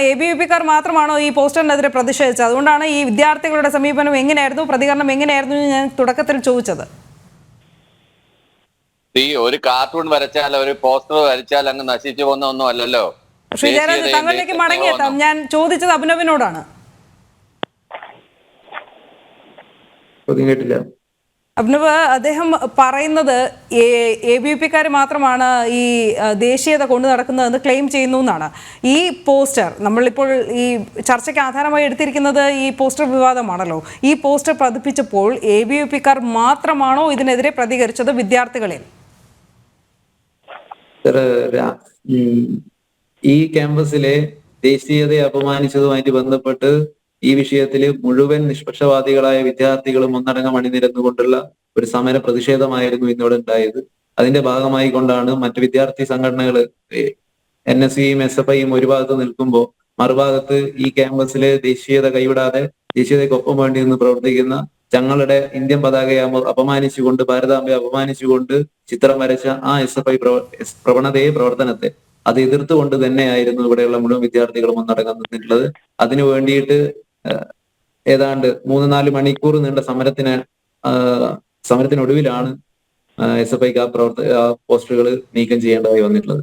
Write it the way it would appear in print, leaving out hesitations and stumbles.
ABVP-ക്കാർ മാത്രമാണോ ഈ പോസ്റ്ററിനെതിരെ പ്രതിഷേധിച്ചത്? അതുകൊണ്ടാണ് ഈ വിദ്യാർത്ഥികളുടെ സമീപനം എങ്ങനെയായിരുന്നു, പ്രതികരണം എങ്ങനെയായിരുന്നു എന്ന് ഞാൻ തുടക്കത്തിൽ ചോദിച്ചത്. ഒരു കാർട്ടൂൺ വരച്ചാൽ, ഒരു പോസ്റ്റർ വരച്ചാൽ അങ്ങ് നശിച്ചു പോകുന്ന ഒന്നും അല്ലല്ലോ. ശ്രീ ജയരാജ്, താങ്കളിലേക്ക് മടങ്ങിയെത്താം. ഞാൻ ചോദിച്ചത് അഭിനവിനോടാണ്. അഭിനവ്, അദ്ദേഹം പറയുന്നത് ABVP-ക്കാർ മാത്രമാണ് ഈ ദേശീയത കൊണ്ടു നടക്കുന്നതെന്ന് ക്ലെയിം ചെയ്യുന്നു എന്നാണ്. ഈ പോസ്റ്റർ നമ്മളിപ്പോൾ ഈ ചർച്ചയ്ക്ക് ആധാരമായി എടുത്തിരിക്കുന്നത് ഈ പോസ്റ്റർ വിവാദമാണല്ലോ. ഈ പോസ്റ്റർ പതിപ്പിച്ചപ്പോൾ ABVP-ക്കാർ മാത്രമാണോ ഇതിനെതിരെ പ്രതികരിച്ചത്, വിദ്യാർത്ഥികളിൽ? ഈ ക്യാമ്പസിലെ ദേശീയതയെ അപമാനിച്ചതുമായിട്ട് ബന്ധപ്പെട്ട് ഈ വിഷയത്തിൽ മുഴുവൻ നിഷ്പക്ഷവാദികളായ വിദ്യാർത്ഥികളും ഒന്നടങ്കം അണിനിരന്നുകൊണ്ടുള്ള ഒരു സമര പ്രതിഷേധമായിരുന്നു ഇന്നോടെ ഉണ്ടായത്. അതിന്റെ ഭാഗമായി കൊണ്ടാണ് മറ്റു വിദ്യാർത്ഥി സംഘടനകൾ NSUയും SFIയും ഒരു ഭാഗത്ത് നിൽക്കുമ്പോൾ മറുഭാഗത്ത് ഈ ക്യാമ്പസിലെ ദേശീയത കൈവിടാതെ ദേശീയതയ്ക്കൊപ്പം വേണ്ടി നിന്ന് പ്രവർത്തിക്കുന്ന ഞങ്ങളുടെ ഇന്ത്യൻ പതാകയെ അപമാനിച്ചുകൊണ്ട്, ഭാരതാംബയെ അപമാനിച്ചുകൊണ്ട് ചിത്രം വരച്ച ആ SFI പ്രവർത്തനത്തെ അത് എതിർത്തുകൊണ്ട് തന്നെയായിരുന്നു ഇവിടെയുള്ള മുഴുവൻ വിദ്യാർത്ഥികളും ഒന്നടങ്കം നിന്നിട്ടുള്ളത്. അതിനു വേണ്ടിയിട്ട് ഏതാണ്ട് 3-4 മണിക്കൂർ നീണ്ട സമരത്തിനൊടുവിലാണ് SFIക്ക് ആ പോസ്റ്ററുകൾ നീക്കം ചെയ്യേണ്ടതായി വന്നിട്ടുള്ളത്.